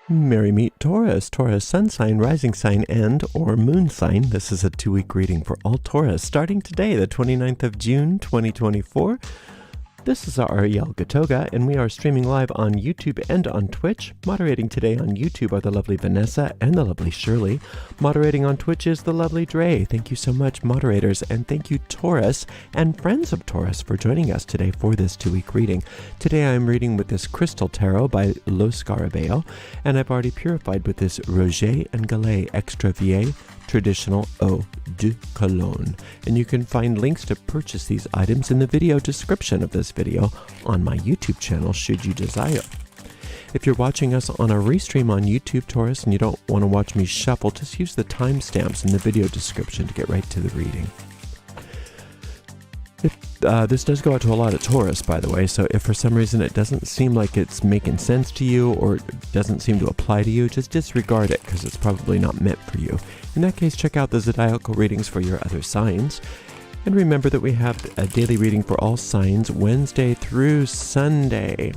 Merry meet Taurus, Taurus sun sign, rising sign, and or moon sign. This is a 2-week reading for all Taurus, starting today, the 29th of June, 2024. This is Ariel, and we are streaming live on YouTube and on Twitch. Moderating today on YouTube are the lovely Vanessa and the lovely Shirley. Moderating on Twitch is the lovely Dre. Thank you so much, moderators, and thank you, Taurus and friends of Taurus, for joining us today for this 2-week reading. Today I'm reading with this Crystal Tarot by Lo Scarabeo, and I've already purified with this Roger and Gallet Extra Vieille Traditional Eau de Cologne. And you can find links to purchase these items in the video description of this video on my YouTube channel, should you desire. If you're watching us on a restream on YouTube, Taurus, and you don't want to watch me shuffle, just use the timestamps in the video description to get right to the reading. This does go out to a lot of Taurus, by the way, so if for some reason it doesn't seem like it's making sense to you or doesn't seem to apply to you, just disregard it because it's probably not meant for you. In that case, check out the zodiacal readings for your other signs. And remember that we have a daily reading for all signs Wednesday through Sunday.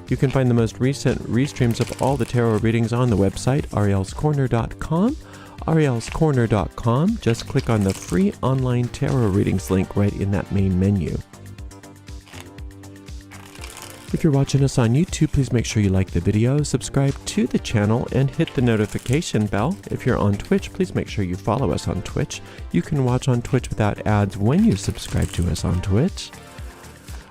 You can find the most recent restreams of all the tarot readings on the website, arielscorner.com. arielscorner.com. Just click on the free online tarot readings link right in that main menu. If you're watching us on YouTube, please make sure you like the video, subscribe to the channel, and hit the notification bell. If you're on Twitch, please make sure you follow us on Twitch. You can watch on Twitch without ads when you subscribe to us on Twitch.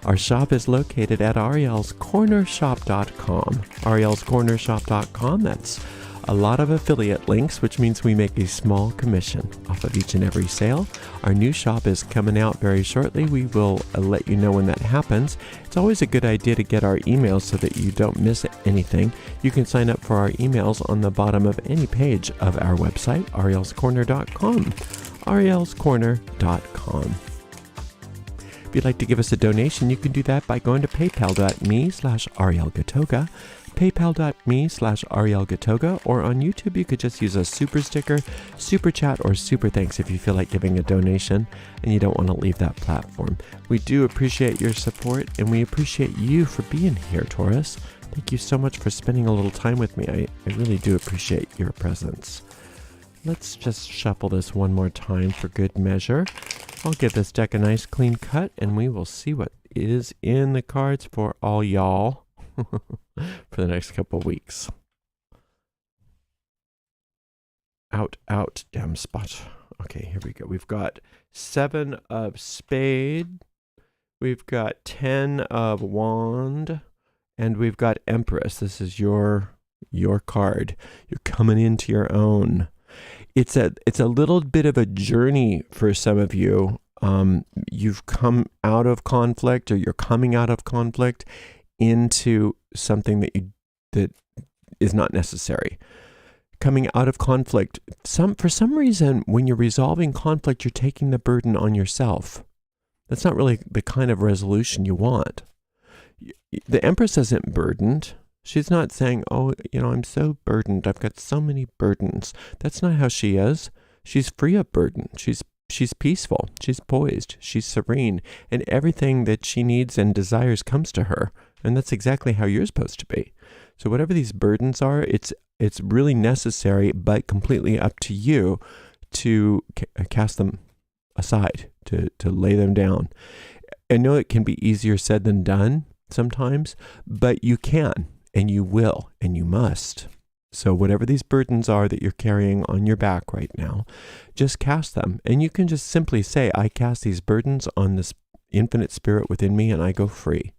Our shop is located at arielscornershop.com. arielscornershop.com, that's a lot of affiliate links, which means we make a small commission off of each and every sale. Our new shop is coming out very shortly. We will let you know when that happens. It's always a good idea to get our emails so that you don't miss anything. You can sign up for our emails on the bottom of any page of our website, arielscorner.com. arielscorner.com. If you'd like to give us a donation, you can do that by going to paypal.me/arielgatoga. paypal.me/arielgatoga, or on YouTube you could just use a super sticker, super chat, or super thanks if you feel like giving a donation and you don't want to leave that platform. We do appreciate your support, and we appreciate you for being here, Taurus. Thank you so much for spending a little time with me. I really do appreciate your presence. Let's just shuffle this one more time for good measure. I'll give this deck a nice clean cut, and we will see what is in the cards for all y'all for the next couple weeks. Out, damn spot. Okay, here we go. We've got 7 of spade, we've got 10 of wand, and we've got Empress. This is your card. You're coming into your own. It's a little bit of a journey for some of you. You've come out of conflict, or you're coming out of conflict into something that is not necessary. Coming out of conflict, for some reason, when you're resolving conflict, you're taking the burden on yourself. That's not really the kind of resolution you want. The Empress isn't burdened. She's not saying, oh, I'm so burdened. I've got so many burdens. That's not how she is. She's free of burden. She's peaceful. She's poised. She's serene. And everything that she needs and desires comes to her. And that's exactly how you're supposed to be. So whatever these burdens are, it's really necessary, but completely up to you to cast them aside, to lay them down. I know it can be easier said than done sometimes, but you can. And you will, and you must. So whatever these burdens are that you're carrying on your back right now, just cast them. And you can just simply say, I cast these burdens on this infinite spirit within me, and I go free.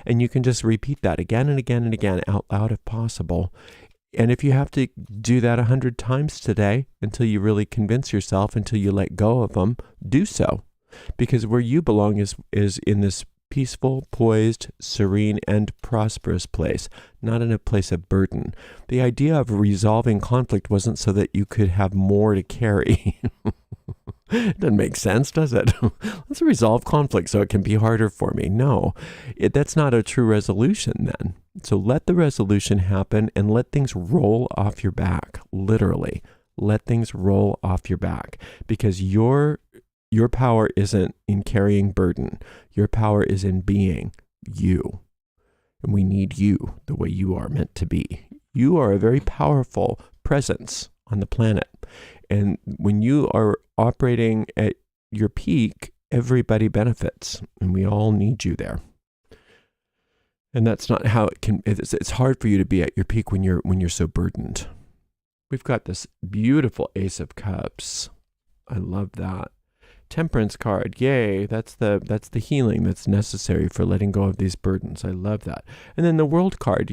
And you can just repeat that again and again and again out loud if possible. And if you have to do that 100 times today until you really convince yourself, until you let go of them, do so. Because where you belong is in this peaceful, poised, serene, and prosperous place, not in a place of burden. The idea of resolving conflict wasn't so that you could have more to carry. It doesn't make sense, does it? Let's resolve conflict so it can be harder for me. No, that's not a true resolution then. So let the resolution happen and let things roll off your back, literally. Let things roll off your back, because your power isn't in carrying burden. Your power is in being you. And we need you the way you are meant to be. You are a very powerful presence on the planet. And when you are operating at your peak, everybody benefits, and we all need you there. And that's not how it can. It's hard for you to be at your peak when you're so burdened. We've got this beautiful Ace of Cups. I love that. Temperance card. Yay, that's the healing that's necessary for letting go of these burdens. I love that. And then the World card.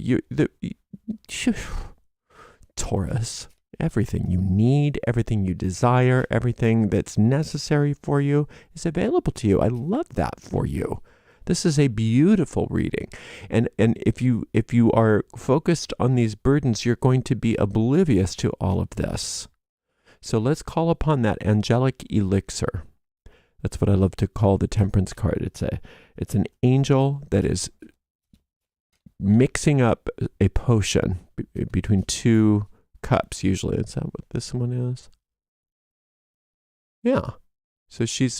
Taurus. Everything you need, everything you desire, everything that's necessary for you is available to you. I love that for you. This is a beautiful reading. And if you are focused on these burdens, you're going to be oblivious to all of this. So let's call upon that angelic elixir. That's what I love to call the Temperance card. It's an angel that is mixing up a potion between two cups, usually. Is that what this one is? Yeah. So it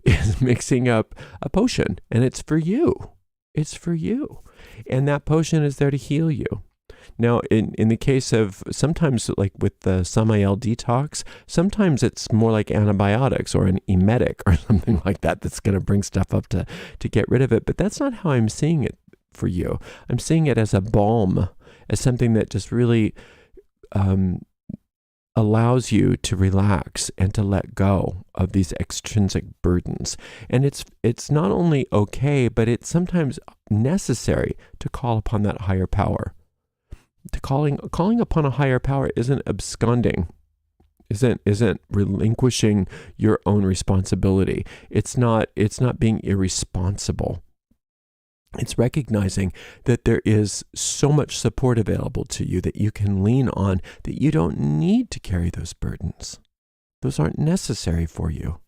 is mixing up a potion, and it's for you. It's for you. And that potion is there to heal you. Now, in the case of sometimes, like with the Samael detox, sometimes it's more like antibiotics or an emetic or something like that that's going to bring stuff up to get rid of it. But that's not how I'm seeing it for you. I'm seeing it as a balm, as something that just really allows you to relax and to let go of these extrinsic burdens. And it's not only okay, but it's sometimes necessary to call upon that higher power. Calling upon a higher power isn't absconding, isn't relinquishing your own responsibility. It's not being irresponsible. It's recognizing that there is so much support available to you that you can lean on, that you don't need to carry those burdens. Those aren't necessary for you.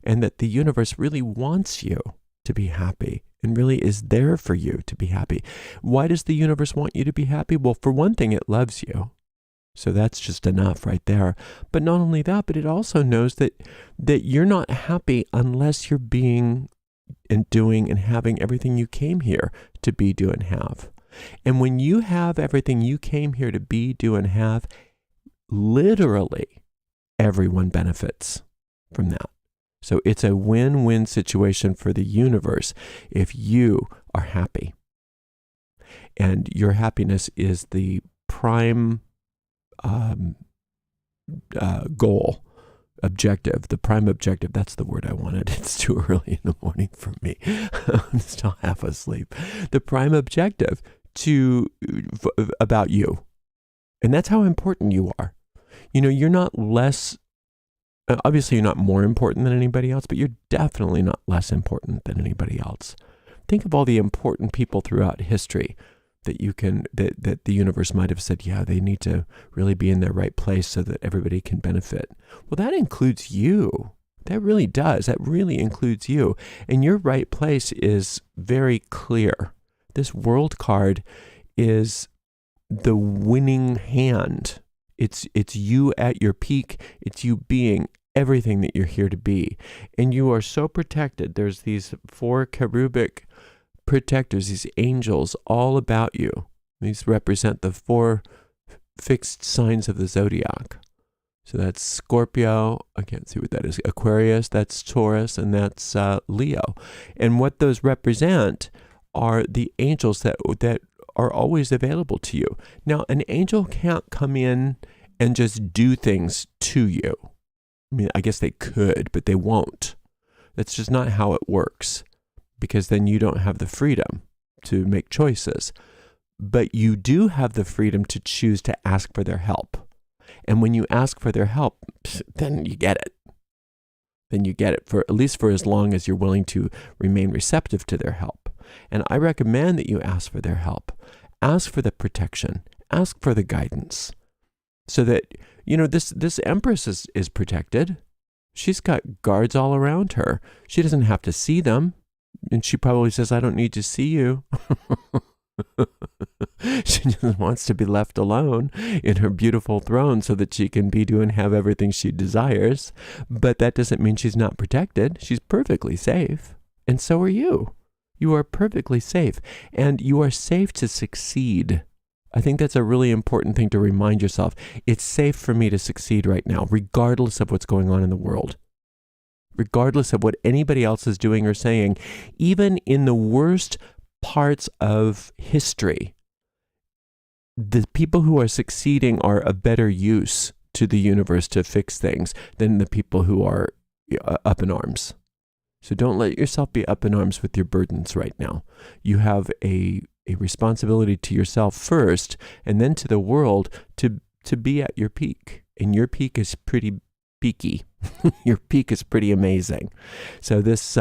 And that the universe really wants you to be happy and really is there for you to be happy. Why does the universe want you to be happy? Well, for one thing, it loves you. So that's just enough right there. But not only that, but it also knows that you're not happy unless you're being and doing and having everything you came here to be, do, and have. And when you have everything you came here to be, do, and have, literally everyone benefits from that. So it's a win-win situation for the universe if you are happy. And your happiness is the prime goal. Objective, the prime objective, that's the word I wanted. It's too early in the morning for me. I'm still half asleep. The prime objective about you. And that's how important you are. You know, you're not less, obviously you're not more important than anybody else, but you're definitely not less important than anybody else. Think of all the important people throughout history that the universe might have said, yeah, they need to really be in their right place so that everybody can benefit. Well, that includes you. That really does. That really includes you. And your right place is very clear. This World card is the winning hand. It's you at your peak. It's you being everything that you're here to be. And you are so protected. There's these 4 cherubic protectors, these angels all about you. These represent the 4 fixed signs of the Zodiac. So that's Scorpio, I can't see what that is, Aquarius, that's Taurus, and that's Leo. And what those represent are the angels that are always available to you. Now, an angel can't come in and just do things to you. I mean, I guess they could, but they won't. That's just not how it works. Because then you don't have the freedom to make choices. But you do have the freedom to choose to ask for their help. And when you ask for their help, then you get it. Then you get it, for at least for as long as you're willing to remain receptive to their help. And I recommend that you ask for their help. Ask for the protection. Ask for the guidance. So that, you know, this Empress is protected. She's got guards all around her. She doesn't have to see them. And she probably says, I don't need to see you. She just wants to be left alone in her beautiful throne so that she can be, do, and have everything she desires. But that doesn't mean she's not protected. She's perfectly safe. And so are you. You are perfectly safe. And you are safe to succeed I think that's a really important thing to remind yourself. It's safe for me to succeed right now, regardless of what's going on in the world. Regardless of what anybody else is doing or saying, even in the worst parts of history, the people who are succeeding are of better use to the universe to fix things than the people who are up in arms. So don't let yourself be up in arms with your burdens right now. You have a responsibility to yourself first, and then to the world to be at your peak. And your peak is pretty peaky. Your peak is pretty amazing. So this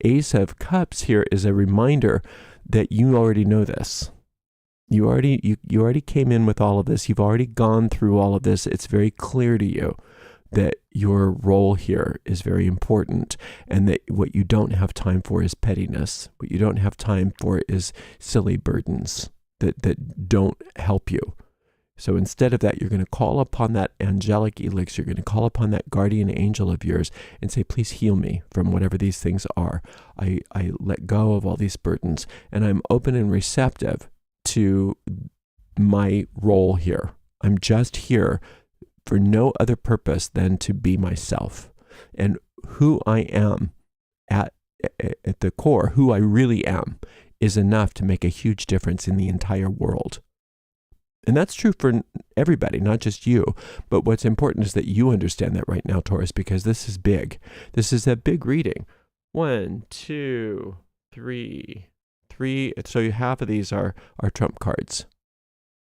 Ace of Cups here is a reminder that you already know this. You already came in with all of this. You've already gone through all of this. It's very clear to you that your role here is very important, and that what you don't have time for is pettiness. What you don't have time for is silly burdens that don't help you. So instead of that, you're going to call upon that angelic elixir. You're going to call upon that guardian angel of yours and say, please heal me from whatever these things are. I let go of all these burdens, and I'm open and receptive to my role here. I'm just here for no other purpose than to be myself. And who I am at the core, who I really am, is enough to make a huge difference in the entire world. And that's true for everybody, not just you. But what's important is that you understand that right now, Taurus, because this is big. This is a big reading. 1, 2, 3. So half of these are trump cards.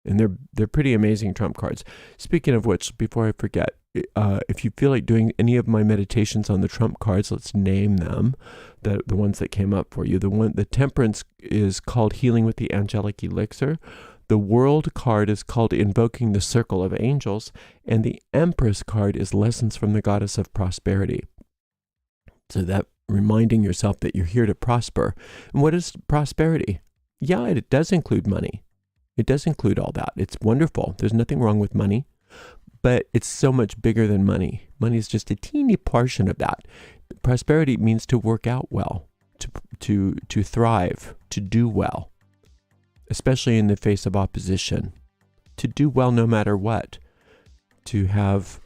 And they're pretty amazing trump cards. Speaking of which, before I forget, if you feel like doing any of my meditations on the trump cards, let's name them, the ones that came up for you. The Temperance is called Healing with the Angelic Elixir. The World card is called Invoking the Circle of Angels, and the Empress card is Lessons from the Goddess of Prosperity. So that reminding yourself that you're here to prosper. And what is prosperity? Yeah, it does include money. It does include all that. It's wonderful. There's nothing wrong with money, but it's so much bigger than money. Money is just a teeny portion of that. Prosperity means to work out well, to thrive, to do well, especially in the face of opposition, to do well no matter what, to have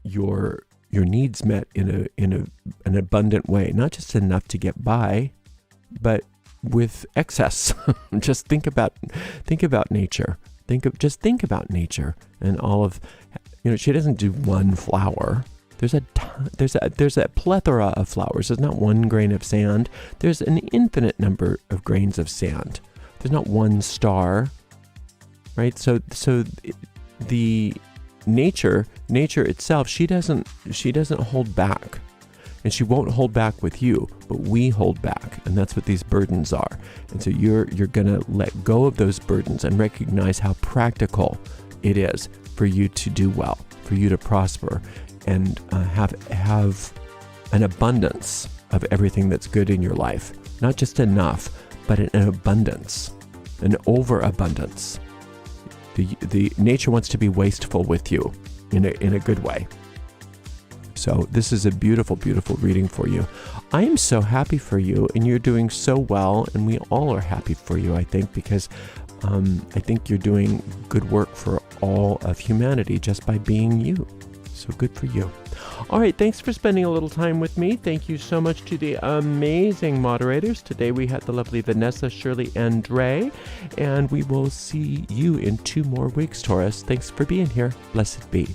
your needs met in an abundant way, not just enough to get by, but with excess. Just think about nature. Just think about nature and all of, she doesn't do one flower. There's a plethora of flowers. There's not one grain of sand. There's an infinite number of grains of sand. There's not one star, right? So the nature itself, she doesn't hold back, and she won't hold back with you, but we hold back, and that's what these burdens are. And so you're gonna let go of those burdens and recognize how practical it is for you to do well, for you to prosper, and have an abundance of everything that's good in your life. Not just enough, but an abundance, an overabundance. The nature wants to be wasteful with you in a good way. So this is a beautiful, beautiful reading for you. I am so happy for you, and you're doing so well, and we all are happy for you, I think, because I think you're doing good work for all of humanity just by being you. So good for you. All right, thanks for spending a little time with me. Thank you so much to the amazing moderators. Today we had the lovely Vanessa, Shirley, and Dre, and we will see you in 2 more weeks, Taurus. Thanks for being here. Blessed be.